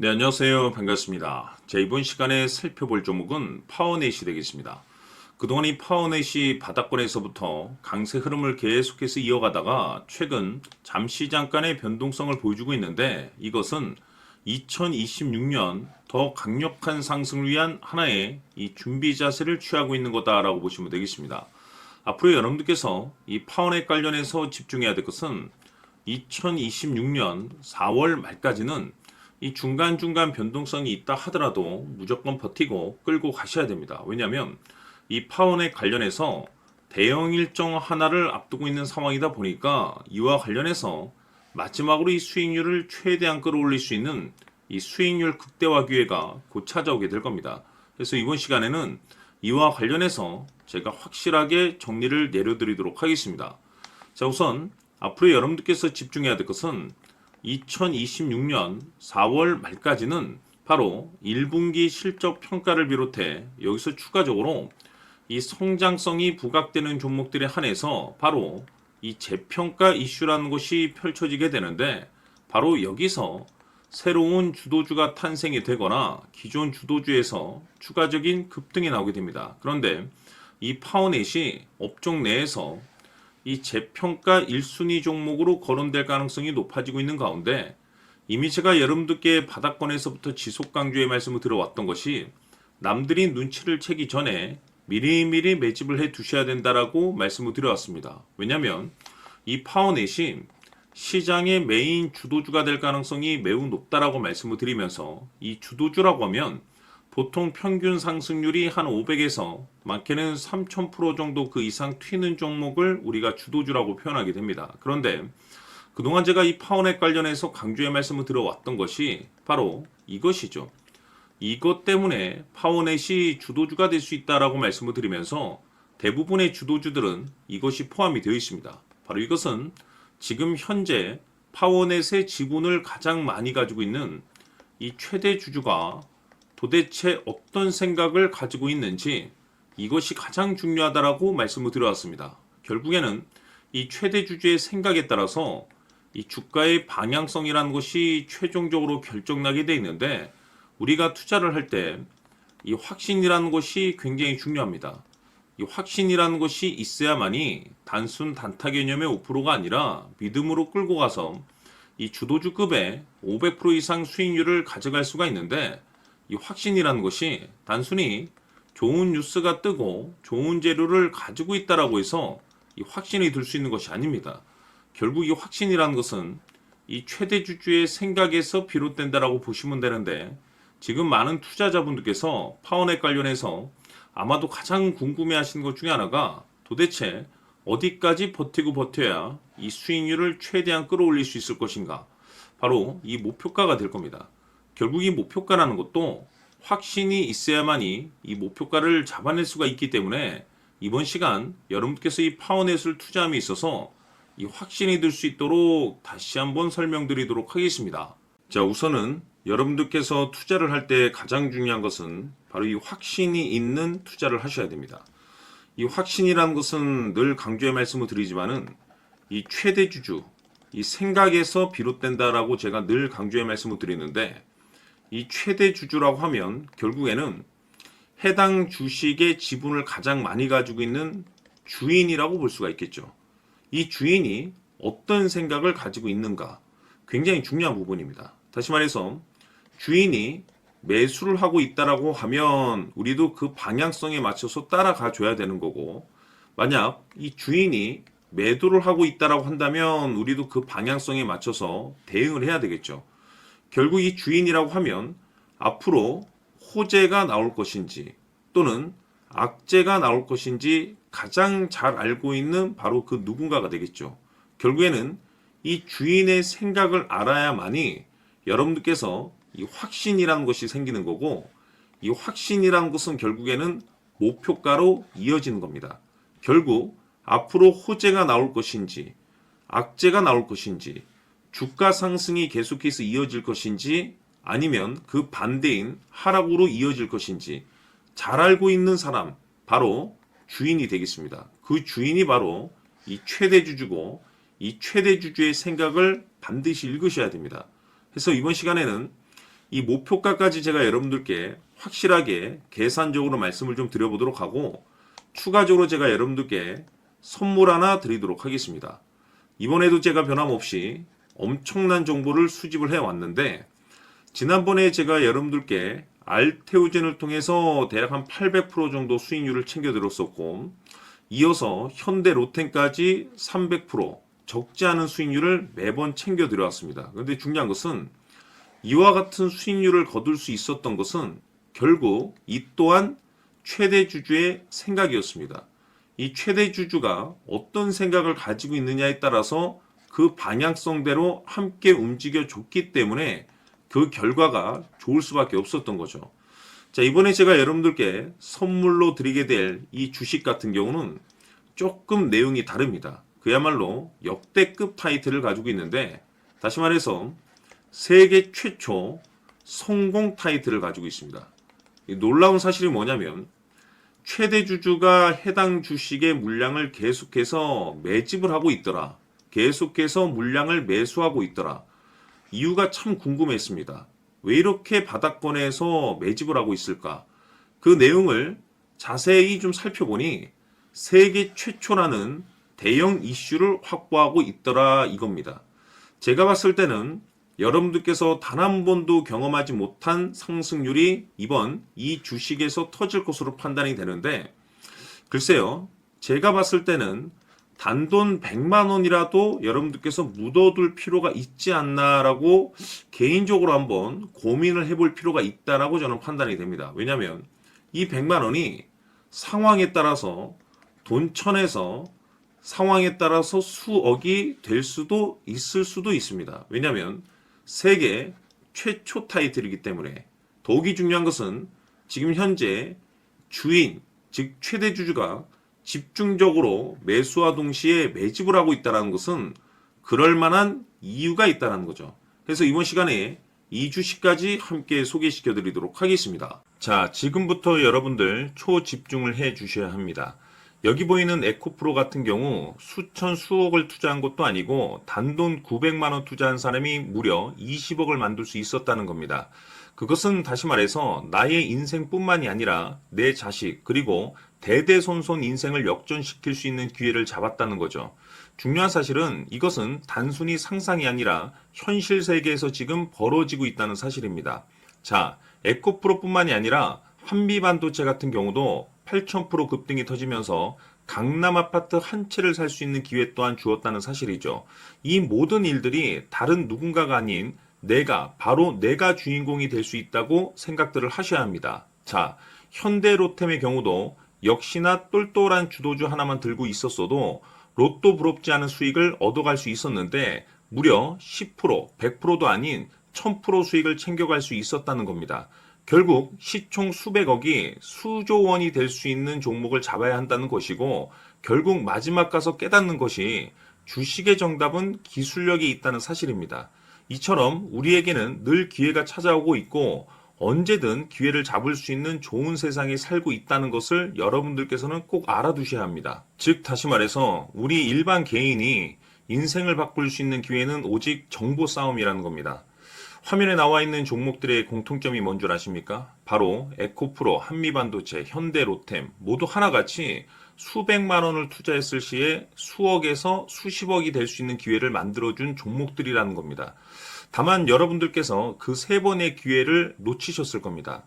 네, 안녕하세요. 반갑습니다. 자, 이번 시간에 살펴볼 종목은 파워넷이 되겠습니다. 그동안 이 파워넷이 바닥권에서부터 강세 흐름을 계속해서 이어가다가 최근 잠시 잠깐의 변동성을 보여주고 있는데, 이것은 2026년 더 강력한 상승을 위한 하나의 이 준비 자세를 취하고 있는 거다라고 보시면 되겠습니다. 앞으로 여러분들께서 이 파워넷 관련해서 집중해야 될 것은 2026년 4월 말까지는 이 중간중간 변동성이 있다 하더라도 무조건 버티고 끌고 가셔야 됩니다. 왜냐하면 이 파원에 관련해서 대형 일정 하나를 앞두고 있는 상황이다 보니까 이와 관련해서 마지막으로 이 수익률을 최대한 끌어올릴 수 있는 이 수익률 극대화 기회가 곧 찾아오게 될 겁니다. 그래서 이번 시간에는 이와 관련해서 제가 확실하게 정리를 내려드리도록 하겠습니다. 자, 우선 앞으로 여러분들께서 집중해야 될 것은 2026년 4월 말까지는 바로 1분기 실적 평가를 비롯해 여기서 추가적으로 이 성장성이 부각되는 종목들에 한해서 바로 이 재평가 이슈라는 것이 펼쳐지게 되는데, 바로 여기서 새로운 주도주가 탄생이 되거나 기존 주도주에서 추가적인 급등이 나오게 됩니다. 그런데 이 파워넷이 업종 내에서 이 재평가 1순위 종목으로 거론될 가능성이 높아지고 있는 가운데, 이미 제가 여러분들께 바닥권에서부터 지속 강조의 말씀을 들어왔던 것이 남들이 눈치를 채기 전에 미리미리 매집을 해 두셔야 된다라고 말씀을 드려왔습니다. 왜냐하면 이 파워넷이 시장의 메인 주도주가 될 가능성이 매우 높다라고 말씀을 드리면서, 이 주도주라고 하면 보통 평균 상승률이 한 500에서 많게는 3000% 정도 그 이상 튀는 종목을 우리가 주도주라고 표현하게 됩니다. 그런데 그동안 제가 이 파워넷 관련해서 강조의 말씀을 들어왔던 것이 바로 이것이죠. 이것 때문에 파워넷이 주도주가 될 수 있다라고 말씀을 드리면서 대부분의 주도주들은 이것이 포함이 되어 있습니다. 바로 이것은 지금 현재 파워넷의 지분을 가장 많이 가지고 있는 이 최대 주주가 도대체 어떤 생각을 가지고 있는지, 이것이 가장 중요하다라고 말씀을 드려왔습니다. 결국에는 이 최대 주주의 생각에 따라서 이 주가의 방향성이라는 것이 최종적으로 결정나게 돼 있는데, 우리가 투자를 할 때 이 확신이라는 것이 굉장히 중요합니다. 이 확신이라는 것이 있어야만이 단순 단타 개념의 5%가 아니라 믿음으로 끌고 가서 이 주도주급의 500% 이상 수익률을 가져갈 수가 있는데, 이 확신이라는 것이 단순히 좋은 뉴스가 뜨고 좋은 재료를 가지고 있다라고 해서 이 확신이 들 수 있는 것이 아닙니다. 결국 이 확신이라는 것은 이 최대 주주의 생각에서 비롯된다라고 보시면 되는데, 지금 많은 투자자분들께서 파워넷 관련해서 아마도 가장 궁금해 하시는 것 중에 하나가 도대체 어디까지 버티고 버텨야 이 수익률을 최대한 끌어올릴 수 있을 것인가, 바로 이 목표가가 될 겁니다. 결국 이 목표가라는 것도 확신이 있어야만이 이 목표가를 잡아낼 수가 있기 때문에 이번 시간 여러분께서 이 파워넷을 투자함에 있어서 이 확신이 들 수 있도록 다시 한번 설명드리도록 하겠습니다. 자, 우선은 여러분들께서 투자를 할 때 가장 중요한 것은 바로 이 확신이 있는 투자를 하셔야 됩니다. 이 확신이라는 것은 늘 강조의 말씀을 드리지만은 이 최대 주주, 이 생각에서 비롯된다라고 제가 늘 강조의 말씀을 드리는데, 이 최대 주주라고 하면 결국에는 해당 주식의 지분을 가장 많이 가지고 있는 주인이라고 볼 수가 있겠죠. 이 주인이 어떤 생각을 가지고 있는가, 굉장히 중요한 부분입니다. 다시 말해서 주인이 매수를 하고 있다라고 하면 우리도 그 방향성에 맞춰서 따라가 줘야 되는 거고, 만약 이 주인이 매도를 하고 있다라고 한다면 우리도 그 방향성에 맞춰서 대응을 해야 되겠죠. 결국 이 주인이라고 하면 앞으로 호재가 나올 것인지 또는 악재가 나올 것인지 가장 잘 알고 있는 바로 그 누군가가 되겠죠. 결국에는 이 주인의 생각을 알아야만이 여러분들께서 이 확신이라는 것이 생기는 거고, 이 확신이라는 것은 결국에는 목표가로 이어지는 겁니다. 결국 앞으로 호재가 나올 것인지 악재가 나올 것인지, 주가 상승이 계속해서 이어질 것인지 아니면 그 반대인 하락으로 이어질 것인지 잘 알고 있는 사람, 바로 주인이 되겠습니다. 그 주인이 바로 이 최대 주주고, 이 최대 주주의 생각을 반드시 읽으셔야 됩니다. 그래서 이번 시간에는 이 목표가까지 제가 여러분들께 확실하게 계산적으로 말씀을 좀 드려보도록 하고, 추가적으로 제가 여러분들께 선물 하나 드리도록 하겠습니다. 이번에도 제가 변함없이 엄청난 정보를 수집을 해왔는데, 지난번에 제가 여러분들께 알테오젠을 통해서 대략 한 800% 정도 수익률을 챙겨드렸었고, 이어서 현대 로템까지 300% 적지 않은 수익률을 매번 챙겨드려왔습니다. 그런데 중요한 것은 이와 같은 수익률을 거둘 수 있었던 것은 결국 이 또한 최대 주주의 생각이었습니다. 이 최대 주주가 어떤 생각을 가지고 있느냐에 따라서 그 방향성대로 함께 움직여 줬기 때문에 그 결과가 좋을 수밖에 없었던 거죠. 자, 이번에 제가 여러분들께 선물로 드리게 될 이 주식 같은 경우는 조금 내용이 다릅니다. 그야말로 역대급 타이틀을 가지고 있는데, 다시 말해서 세계 최초 성공 타이틀을 가지고 있습니다. 이 놀라운 사실이 뭐냐면 최대 주주가 해당 주식의 물량을 계속해서 매집을 하고 있더라. 계속해서 물량을 매수하고 있더라. 이유가 참 궁금했습니다. 왜 이렇게 바닥권에서 매집을 하고 있을까? 그 내용을 자세히 좀 살펴보니 세계 최초라는 대형 이슈를 확보하고 있더라 이겁니다. 제가 봤을 때는 여러분들께서 단 한 번도 경험하지 못한 상승률이 이번 이 주식에서 터질 것으로 판단이 되는데, 글쎄요, 제가 봤을 때는 단돈 100만 원이라도 여러분들께서 묻어둘 필요가 있지 않나라고 개인적으로 한번 고민을 해볼 필요가 있다라고 저는 판단이 됩니다. 왜냐하면 이 100만 원이 상황에 따라서 돈천에서 상황에 따라서 수억이 될 수도 있을 수도 있습니다. 왜냐하면 세계 최초 타이틀이기 때문에. 더욱이 중요한 것은 지금 현재 주인, 즉 최대 주주가 집중적으로 매수와 동시에 매집을 하고 있다는 것은 그럴 만한 이유가 있다는 거죠. 그래서 이번 시간에 이 주식까지 함께 소개시켜 드리도록 하겠습니다. 자, 지금부터 여러분들 초집중을 해 주셔야 합니다. 여기 보이는 에코프로 같은 경우 수천 수억을 투자한 것도 아니고 단돈 900만 원 투자한 사람이 무려 20억을 만들 수 있었다는 겁니다. 그것은 다시 말해서 나의 인생뿐만이 아니라 내 자식 그리고 대대손손 인생을 역전시킬 수 있는 기회를 잡았다는 거죠. 중요한 사실은 이것은 단순히 상상이 아니라 현실 세계에서 지금 벌어지고 있다는 사실입니다. 자, 에코프로뿐만이 아니라 한미반도체 같은 경우도 8,000% 급등이 터지면서 강남 아파트 한 채를 살 수 있는 기회 또한 주었다는 사실이죠. 이 모든 일들이 다른 누군가가 아닌 바로 내가 주인공이 될 수 있다고 생각들을 하셔야 합니다. 자, 현대로템의 경우도 역시나 똘똘한 주도주 하나만 들고 있었어도 로또 부럽지 않은 수익을 얻어갈 수 있었는데 무려 10%, 100%도 아닌 1000% 수익을 챙겨갈 수 있었다는 겁니다. 결국 시총 수백억이 수조 원이 될 수 있는 종목을 잡아야 한다는 것이고, 결국 마지막 가서 깨닫는 것이 주식의 정답은 기술력이 있다는 사실입니다. 이처럼 우리에게는 늘 기회가 찾아오고 있고 언제든 기회를 잡을 수 있는 좋은 세상에 살고 있다는 것을 여러분들께서는 꼭 알아두셔야 합니다. 즉 다시 말해서 우리 일반 개인이 인생을 바꿀 수 있는 기회는 오직 정보 싸움이라는 겁니다. 화면에 나와 있는 종목들의 공통점이 뭔 줄 아십니까? 바로 에코프로, 한미반도체, 현대로템 모두 하나같이 수백만 원을 투자했을 시에 수억에서 수십억이 될 수 있는 기회를 만들어준 종목들이라는 겁니다. 다만 여러분들께서 그 세 번의 기회를 놓치셨을 겁니다.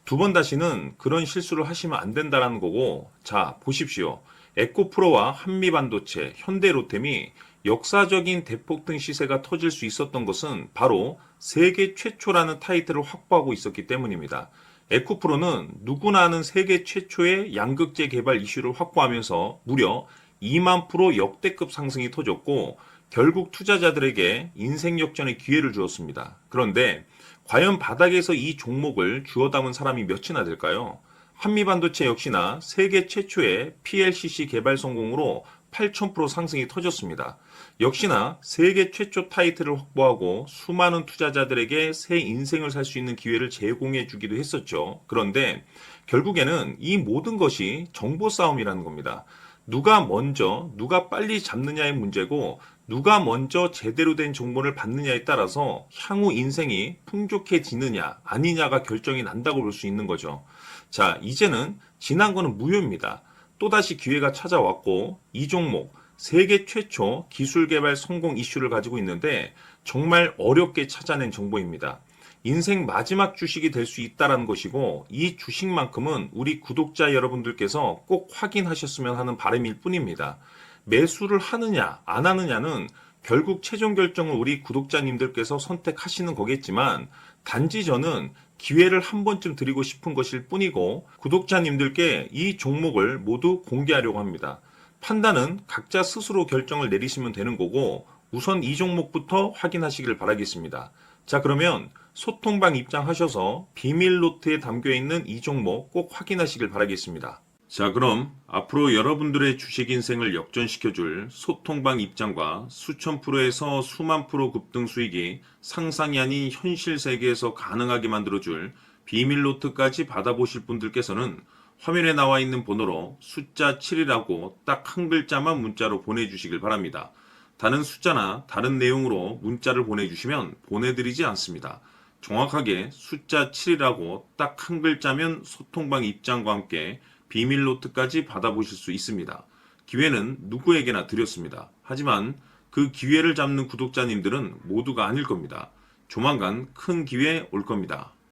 두 번 다시는 그런 실수를 하시면 안 된다는 거고, 자 보십시오. 에코프로와 한미반도체, 현대로템이 역사적인 대폭등 시세가 터질 수 있었던 것은 바로 세계 최초라는 타이틀을 확보하고 있었기 때문입니다. 에코프로는 누구나 아는 세계 최초의 양극재 개발 이슈를 확보하면서 무려 2만 프로 역대급 상승이 터졌고 결국 투자자들에게 인생 역전의 기회를 주었습니다. 그런데 과연 바닥에서 이 종목을 주워 담은 사람이 몇이나 될까요? 한미반도체 역시나 세계 최초의 PLCC 개발 성공으로 8,000% 상승이 터졌습니다. 역시나 세계 최초 타이틀을 확보하고 수많은 투자자들에게 새 인생을 살 수 있는 기회를 제공해 주기도 했었죠. 그런데 결국에는 이 모든 것이 정보 싸움이라는 겁니다. 누가 먼저, 누가 빨리 잡느냐의 문제고 누가 먼저 제대로 된 정보를 받느냐에 따라서 향후 인생이 풍족해지느냐 아니냐가 결정이 난다고 볼 수 있는 거죠. 자, 이제는 지난 거는 무효입니다. 또다시 기회가 찾아왔고 이 종목 세계 최초 기술 개발 성공 이슈를 가지고 있는데 정말 어렵게 찾아낸 정보입니다. 인생 마지막 주식이 될 수 있다는 것이고 이 주식만큼은 우리 구독자 여러분들께서 꼭 확인하셨으면 하는 바람일 뿐입니다. 매수를 하느냐 안 하느냐는 결국 최종 결정을 우리 구독자님들께서 선택하시는 거겠지만 단지 저는 기회를 한 번쯤 드리고 싶은 것일 뿐이고 구독자님들께 이 종목을 모두 공개하려고 합니다. 판단은 각자 스스로 결정을 내리시면 되는 거고 우선 이 종목부터 확인하시길 바라겠습니다. 자, 그러면 소통방 입장하셔서 비밀 노트에 담겨 있는 이 종목 꼭 확인하시길 바라겠습니다. 자, 그럼 앞으로 여러분들의 주식 인생을 역전시켜줄 소통방 입장과 수천 프로에서 수만 프로 급등 수익이 상상이 아닌 현실 세계에서 가능하게 만들어줄 비밀 노트까지 받아보실 분들께서는 화면에 나와 있는 번호로 숫자 7이라고 딱 한 글자만 문자로 보내주시길 바랍니다. 다른 숫자나 다른 내용으로 문자를 보내주시면 보내드리지 않습니다. 정확하게 숫자 7이라고 딱 한 글자면 소통방 입장과 함께 비밀 노트까지 받아보실 수 있습니다. 기회는 누구에게나 드렸습니다. 하지만 그 기회를 잡는 구독자님들은 모두가 아닐 겁니다. 조만간 큰 기회 올 겁니다.